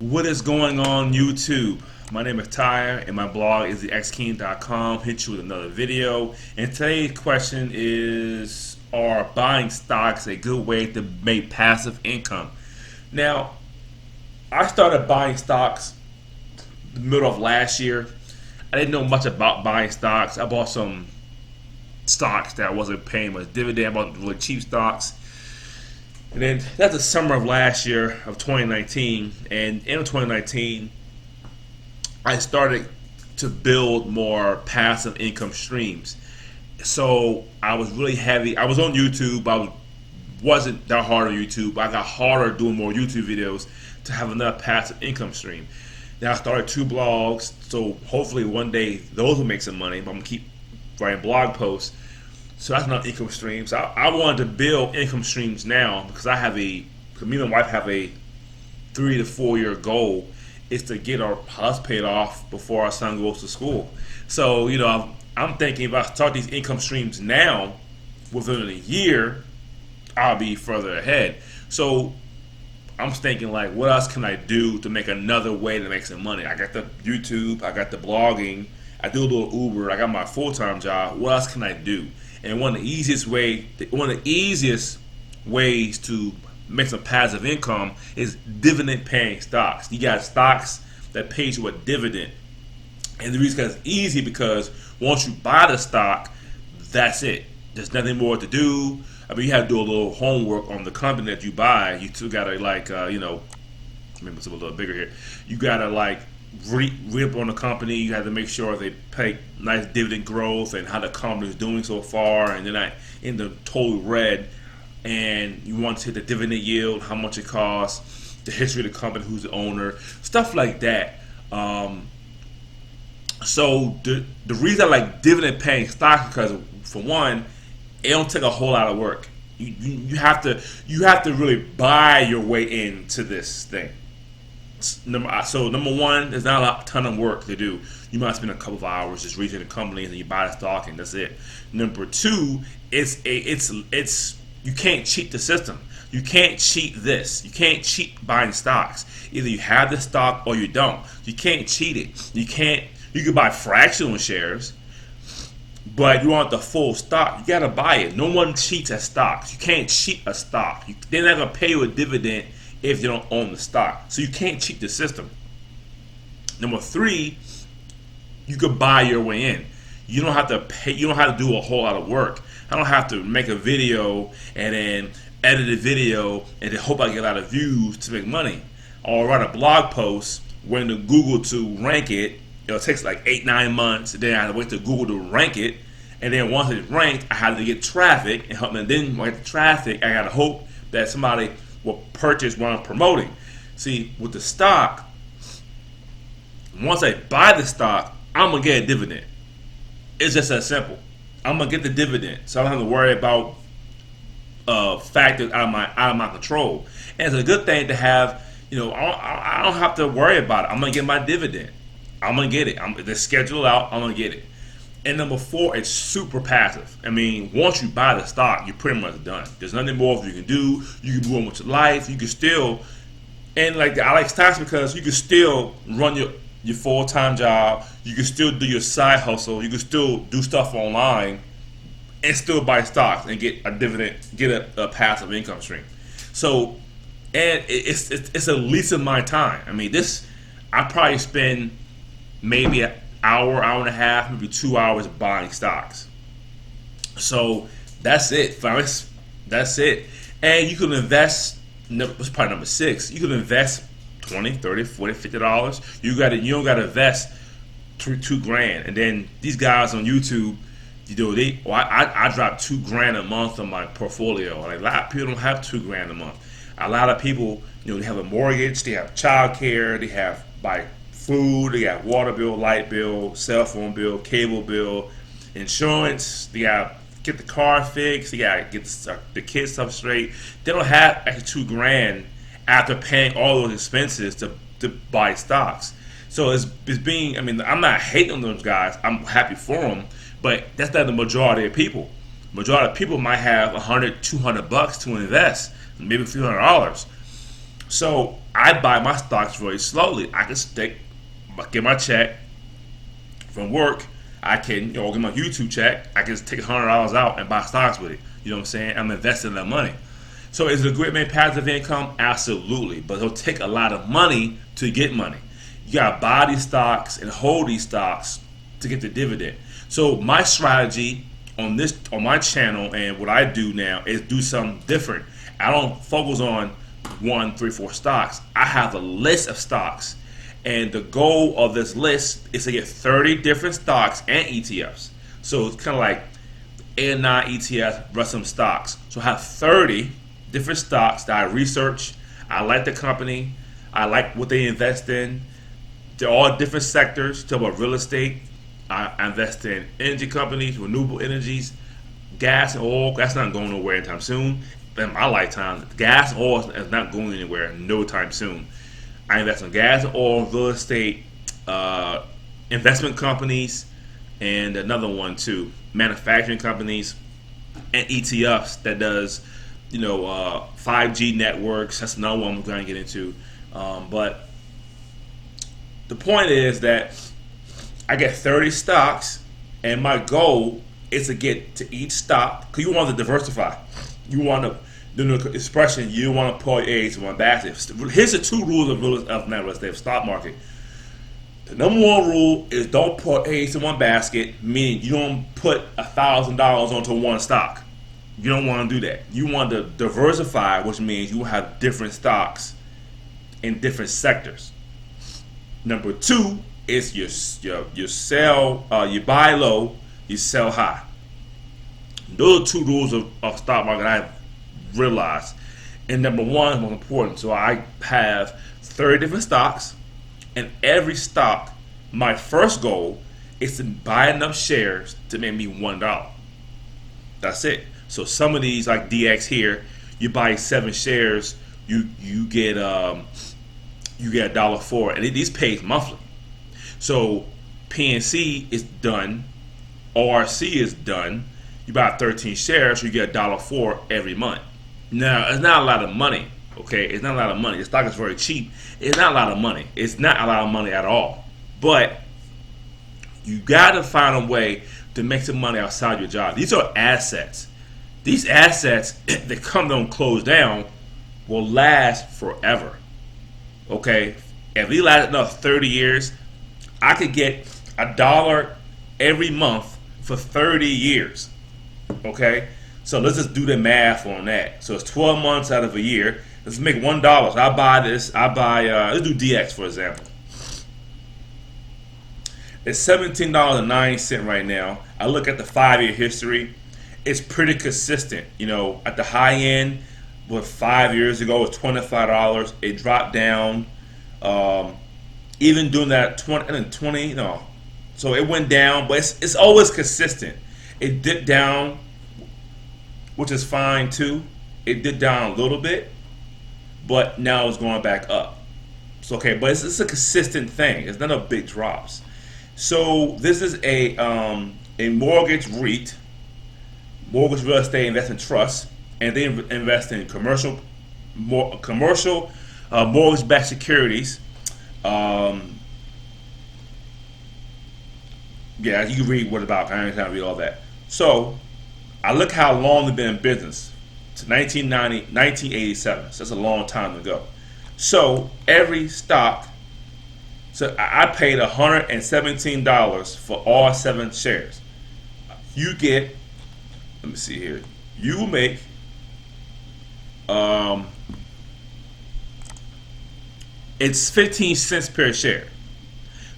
What is going on YouTube? My name is Tyre and my blog is thexking.com. Hit you with another video. And today's question is, are buying stocks a good way to make passive income? Now, I started buying stocks in the middle of last year. I didn't know much about buying stocks. I bought some stocks that wasn't paying much dividend. I bought really cheap stocks. And then that's the summer of last year of 2019. And in 2019, I started to build more passive income streams. So I was really heavy. I was on YouTube. Wasn't that hard on YouTube. I got harder doing more YouTube videos to have enough passive income stream. Now I started 2 blogs. So hopefully one day those will make some money. But I'm going to keep writing blog posts. So that's not income streams. I wanted to build income streams now because me and my wife have a 3 to 4 year goal is to get our house paid off before our son goes to school. So, I'm thinking if I start these income streams now, within a year, I'll be further ahead. So I'm thinking like, what else can I do to make another way to make some money? I got the YouTube, I got the blogging, I do a little Uber, I got my full-time job. What else can I do? And one of the easiest ways to make some passive income is dividend-paying stocks. You got stocks that pay you a dividend, and the reason it's easy because once you buy the stock, that's it. There's nothing more to do. I mean, you have to do a little homework on the company that you buy. You still gotta let me put a little bigger here. You gotta read up on the company. You have to make sure they pay nice dividend growth and how the company is doing so far, and they're not in the total red. And you want to see the dividend yield, how much it costs, the history of the company, who's the owner, stuff like that. So the reason I like dividend paying stocks because, for one, it don't take a whole lot of work. You have to really buy your way into this thing. So number one, there's not a ton of work to do. You might spend a couple of hours just researching the company and then you buy the stock and that's it. Number two, it's you can't cheat the system. You can't cheat this. You can't cheat buying stocks. Either you have the stock or you don't. You can't cheat it. You can buy fractional shares, but you want the full stock. You gotta buy it. No one cheats at stocks. You can't cheat a stock. They're not gonna pay you a dividend if you don't own the stock. So you can't cheat the system. Number three, you could buy your way in. You don't have to pay. You don't have to do a whole lot of work. I don't have to make a video and then edit a video and then hope I get a lot of views to make money. Or write a blog post when to Google to rank it. It takes like 8-9 months. And then I have to wait to Google to rank it. And then once it's ranked, I have to get traffic and help. And then when I get the traffic, I gotta hope that somebody will purchase what I'm promoting. See, with the stock, once I buy the stock, I'm gonna get a dividend. It's just that simple. I'm gonna get the dividend, so I don't have to worry about factors out of my control. And it's a good thing to have. I don't have to worry about it. I'm gonna get my dividend. I'm gonna get it. They're scheduled out. I'm gonna get it. And number 4, it's super passive. I mean, once you buy the stock, you're pretty much done. There's nothing more you can do. You can move on with your life. You can still, and I like stocks because you can still run your full-time job. You can still do your side hustle. You can still do stuff online and still buy stocks and get a dividend, get a passive income stream. So, and it's a lease of my time. I mean, I probably spend maybe an hour and a half, maybe 2 hours buying stocks. So that's it. That's it. And you can invest. What's part number 6? You can invest $20, $30, $40, $50. You don't gotta invest $2,000. And then these guys on YouTube, I drop $2,000 a month on my portfolio. Like, a lot of people don't have $2,000 a month. A lot of people, they have a mortgage, they have child care, they have buy food, they got water bill, light bill, cell phone bill, cable bill, insurance. They got get the car fixed. They got get the kids stuff straight. They don't have extra $2,000 after paying all those expenses to buy stocks. So it's being. I mean, I'm not hating on those guys. I'm happy for them, but that's not the majority of people. Majority of people might have $100, $200 to invest, maybe $300. So I buy my stocks very slowly. I can get my check from work. I can, get my YouTube check. I can just take $100 out and buy stocks with it. You know what I'm saying? I'm investing that money. So is it a great main passive income? Absolutely. But it'll take a lot of money to get money. You gotta buy these stocks and hold these stocks to get the dividend. So my strategy on my channel and what I do now is do something different. I don't focus on 1, 3, 4 stocks. I have a list of stocks, and the goal of this list is to get 30 different stocks and ETFs. So it's kind of like 8 or 9 ETFs, plus some stocks. So I have 30 different stocks that I research. I like the company. I like what they invest in. They're all different sectors. Talk about real estate. I invest in energy companies, renewable energies, gas and oil. That's not going nowhere anytime soon. In my lifetime, gas and oil is not going anywhere no time soon. I invest in gas and oil, real estate, investment companies, and another one too, manufacturing companies, and ETFs that does, 5G networks. That's another one I'm going to get into. But the point is that I get 30 stocks, and my goal is to get to each stock, because you want to diversify. You want to, the expression, you want to put your eggs in one basket. Here's the 2 rules of stock market. The number 1 rule is don't put eggs in one basket, meaning you don't put $1,000 onto one stock. You don't want to do that. You want to diversify, which means you have different stocks in different sectors. Number 2 is you sell, you buy low, you sell high. Those are 2 rules of stock market I've realized. And number 1 is most important. So I have 30 different stocks, and every stock, my first goal is to buy enough shares to make me $1. That's it. So some of these, like DX here, you buy 7 shares, you get $1.04, and these pays monthly. So PNC is done, ORC is done. You buy 13 shares, you get $1.04 every month. Now it's not a lot of money. Okay, it's not a lot of money. The stock is very cheap. It's not a lot of money. It's not a lot of money at all. But you got to find a way to make some money outside your job. These are assets. These assets, if they come don't close down, will last forever. Okay, if we last another 30 years, I could get $1 every month for 30 years. Okay, so let's just do the math on that. So it's 12 months out of a year. Let's make $1. I buy this. Let's do DX for example. It's $17.09 right now. I look at the 5-year history. It's pretty consistent. At the high end, 5 years ago, it was $25. It dropped down. Even doing that 20, no. So it went down, but it's always consistent. It dipped down, which is fine too. It dipped down a little bit, but now it's going back up. So okay, but it's a consistent thing. It's not a big drops. So this is a mortgage REIT, mortgage real estate investment trust, and they invest in commercial mortgage-backed securities. Yeah, you can read what about. I ain't trying to read all that. So I look how long they've been in business. It's 1987. So that's a long time ago. So every stock, so I paid $117 for all 7 shares. You get, let me see here. You will make it's 15 cents per share.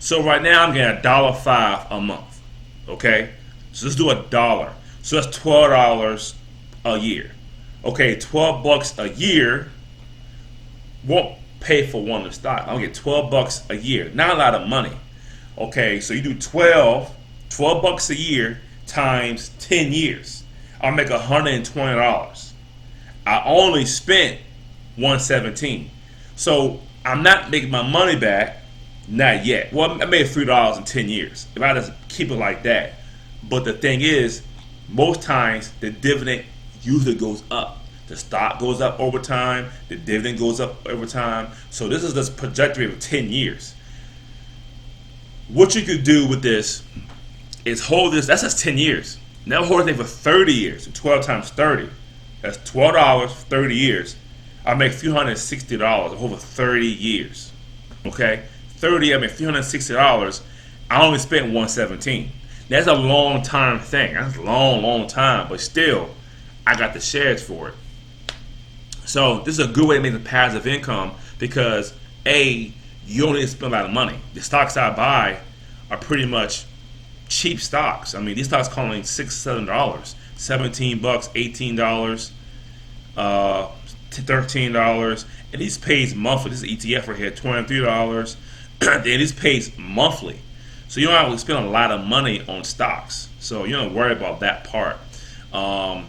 So right now I'm getting $1.05 a month. Okay, so let's do $1. So that's $12 a year. Okay, $12 a year won't pay for one of the stock. I'll get $12 a year. Not a lot of money. Okay, so you do $12 a year times 10 years. I'll make $120. I only spent $117. So I'm not making my money back. Not yet. Well, I made $3 in 10 years. If I just keep it like that. But the thing is, most times the dividend usually goes up. The stock goes up over time. The dividend goes up over time. So this is this trajectory of 10 years. What you could do with this is hold this. That's just 10 years. Now hold this thing for 30 years. 12 times 30. That's $12 for 30 years. I make $360 over 30 years. Okay? 30, I make $360. I only spent 117. That's a long time thing. That's a long time. But still, I got the shares for it. So this is a good way to make the passive income because A, you don't need to spend a lot of money. The stocks I buy are pretty much cheap stocks. I mean, these stocks calling $6, $7, $17, $18, $13, and these pays monthly. This is ETF right here, $23. And this pays monthly, so you don't have to spend a lot of money on stocks. So you don't worry about that part. And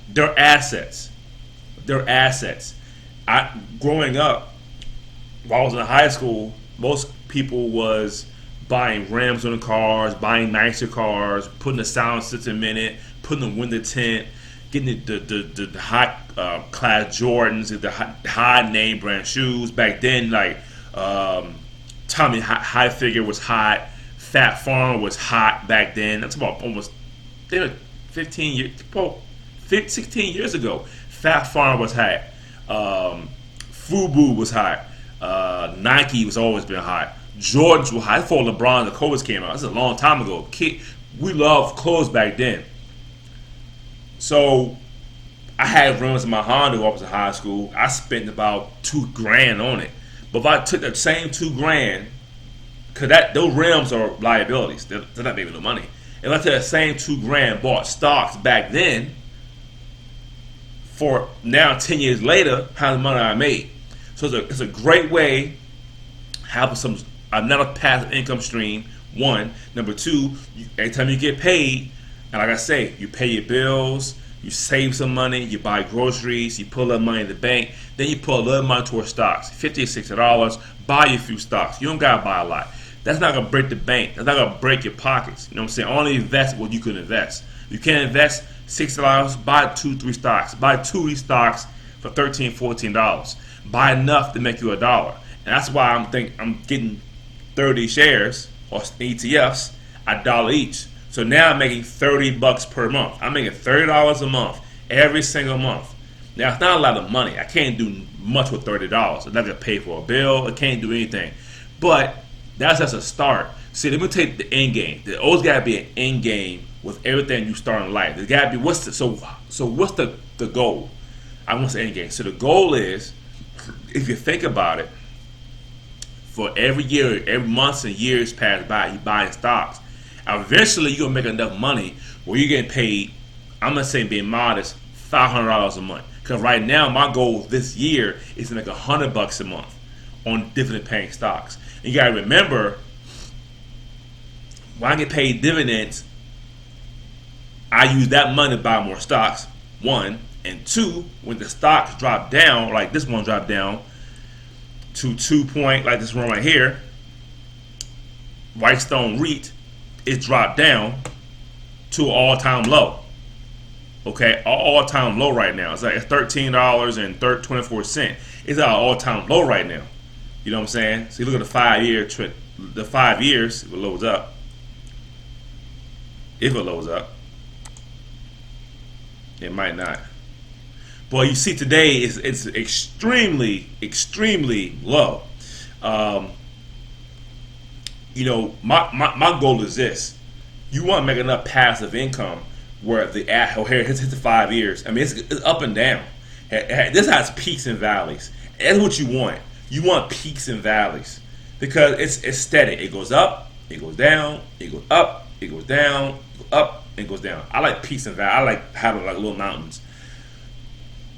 they're assets. They're assets. Growing up, while I was in high school, most people was buying rims on the cars, buying nicer cars, putting the sound system in it, putting the window tint, getting the high class Jordans, the high name brand shoes. Back then, like Tommy Hilfiger was hot, Fat Farm was hot back then. That's about almost 15 years, 16 years ago. Fat Farm was hot. Fubu was hot. Nike was always been hot. Jordans were hot. Before LeBron and the Kobe's came out. This is a long time ago. We loved clothes back then. So I had rims in my Honda when I was in high school. I spent about $2,000 on it. But if I took that same $2,000, because those rims are liabilities, they're not making no money. If I took that same $2,000, bought stocks back then, for now 10 years later, how much money I made. So it's a great way having another passive income stream. One, number two, every time you get paid, and like I say, you pay your bills, you save some money, you buy groceries, you put a little money in the bank, then you put a little money towards stocks, $50 or $60, buy you a few stocks. You don't gotta buy a lot. That's not gonna break the bank. That's not gonna break your pockets. You know what I'm saying? Only invest what you can invest. You can't invest $60, buy 2-3 stocks. Buy 2 of these stocks for $13, $14. Buy enough to make you $1. And that's why I'm getting 30 shares or ETFs $1 each. So now I'm making $30 per month. I'm making $30 a month every single month. Now it's not a lot of money. I can't do much with $30. I'm not gonna pay for a bill. I can't do anything. But that's just a start. See, let me take the end game. There always gotta be an end game with everything you start in life. There gotta be what's the goal? I want the end game. So the goal is, if you think about it, for every year, every month and years pass by, you buying stocks. Eventually, you're gonna make enough money where you're getting paid. I'm gonna say, being modest, $500 a month. Because right now, my goal this year is to make $100 a month on dividend-paying stocks. And you gotta remember, when I get paid dividends, I use that money to buy more stocks. One, and two, when the stocks drop down, like this one dropped down to 2 point, like this one right here, Whitestone REIT, it dropped down to an all-time low. Okay, all-time low right now. It's like $13.24. It's at an all-time low right now. You know what I'm saying? So you look at the 5-year trend. The 5 years, if it loads up. If it loads up, it might not. Boy, you see today it's extremely low. My goal is this: you want to make enough passive income where here hits the 5 years. I mean, it's up and down. This has peaks and valleys. That's what you want. You want peaks and valleys because it's steady. It goes up, it goes down, it goes up, it goes down, it goes up, it goes down. I like peaks and valleys. I like having like little mountains.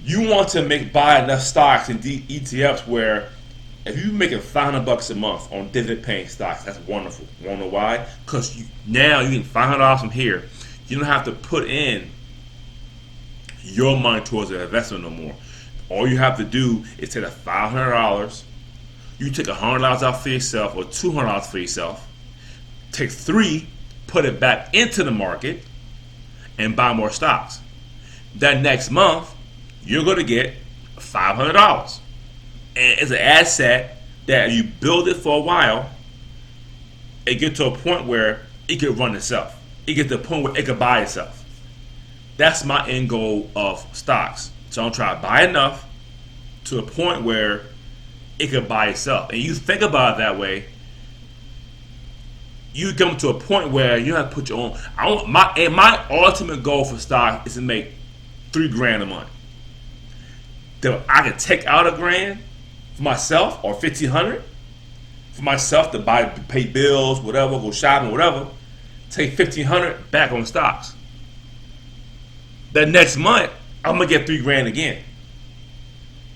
You want to buy enough stocks and ETFs where if you're making $500 a month on dividend-paying stocks, that's wonderful. You wanna know why? Because now you get $500 from here. You don't have to put in your money towards an investment no more. All you have to do is take $500. You take $100 out for yourself or $200 for yourself. Take $3, put it back into the market, and buy more stocks. That next month, you're going to get $500. And it's an asset that you build it for a while, it gets to a point where it could run itself. It gets to a point where it could buy itself. That's my end goal of stocks. So I'm trying to buy enough to a point where it could buy itself. And you think about it that way, you come to a point where you have to put your own. My ultimate goal for stock is to make $3,000 a month. That I can take out $1,000 for myself, or $1,500 for myself to pay bills, whatever, go shopping, whatever. Take $1,500 back on stocks. That next month, I'm gonna get $3,000 again.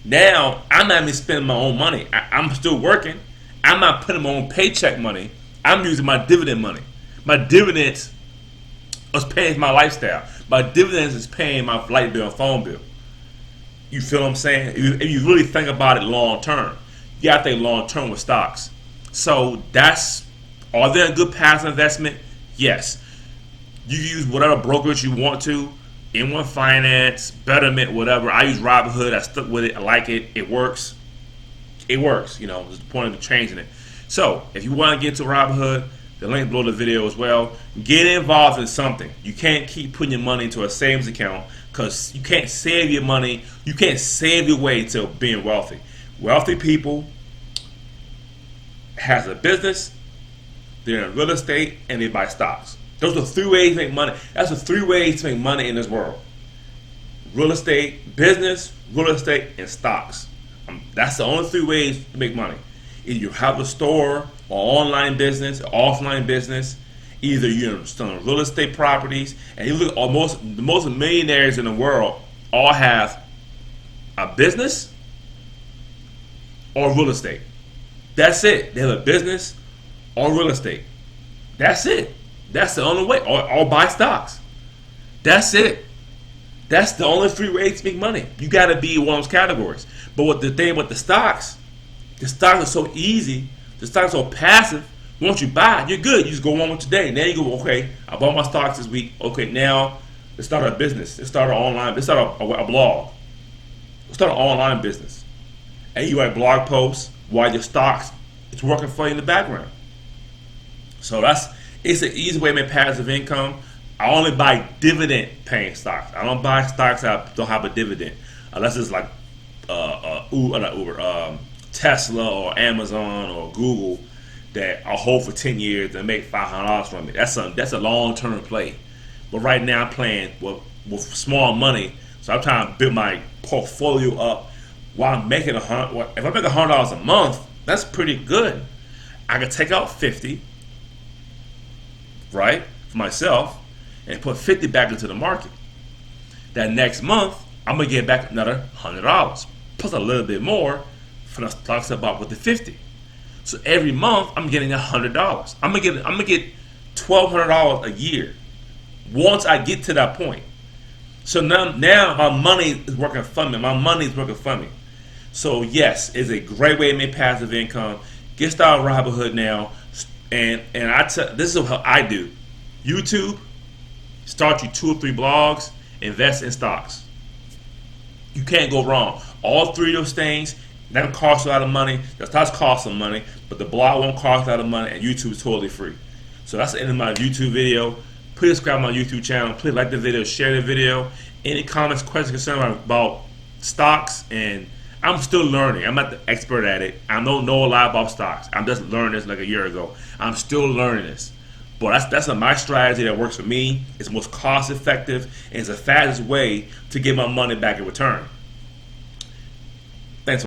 Now I'm not even spending my own money. I'm still working. I'm not putting my own paycheck money. I'm using my dividend money. My dividends is paying my lifestyle. My dividends is paying my light bill and phone bill. You feel what I'm saying? If you really think about it long term, you got to think long term with stocks. So are they a good passive investment? Yes. You use whatever brokerage you want to. M1 Finance, Betterment, whatever. I use Robinhood. I stuck with it. I like it. It works. It works. There's the point of changing it. So if you want to get to Robinhood, the link below the video as well. Get involved in something. You can't keep putting your money into a savings account, because you can't save your money. You can't save your way to being wealthy. Wealthy people has a business, they're in real estate, and they buy stocks. Those are 3 ways to make money. That's the 3 ways to make money in this world: real estate, business, real estate, and stocks. That's the only 3 ways to make money. Either you have a store or online business, or offline business. Either you're selling real estate properties, and you look at the most millionaires in the world all have a business or real estate. That's it. They have a business or real estate. That's it. That's the only way. Or buy stocks. That's it. That's the only 3 ways to make money. You got to be in one of those categories. But what the thing with the stocks are so easy. The stocks are so passive. Once you buy it, you're good. You just go on with today. Now you go, okay, I bought my stocks this week. Okay, now let's start a business. Let's start an online. Let's start a blog. Let's start an online business. And you write blog posts while your stocks, it's working for you in the background. So it's an easy way to make passive income. I only buy dividend paying stocks. I don't buy stocks that don't have a dividend, unless it's like Tesla or Amazon or Google that I'll hold for 10 years and make $500 from it. That's a long term play. But right now I'm playing with small money, so I'm trying to build my portfolio up while I'm making if I make $100 a month, that's pretty good. I can take out 50, right, for myself, and put 50 back into the market. That next month, I'm gonna get back another $100, plus a little bit more from the stocks I bought with the 50. So every month, I'm getting $100. I'm gonna get $1,200 a year once I get to that point. So now my money is working for me. So yes, it's a great way to make passive income. Get started with Robinhood now, and this is how I do. YouTube, start you 2 or 3 blogs, invest in stocks. You can't go wrong. All 3 of those things, that cost a lot of money. The stocks cost some money, but the blog won't cost a lot of money, and YouTube is totally free. So that's the end of my YouTube video. Please subscribe to my YouTube channel. Please like the video, share the video. Any comments, questions, concerns about stocks, and I'm still learning. I'm not the expert at it. I don't know a lot about stocks. I'm just learning this like a year ago. I'm still learning this. But that's my strategy that works for me. It's most cost effective, and it's the fastest way to get my money back in return. Thanks.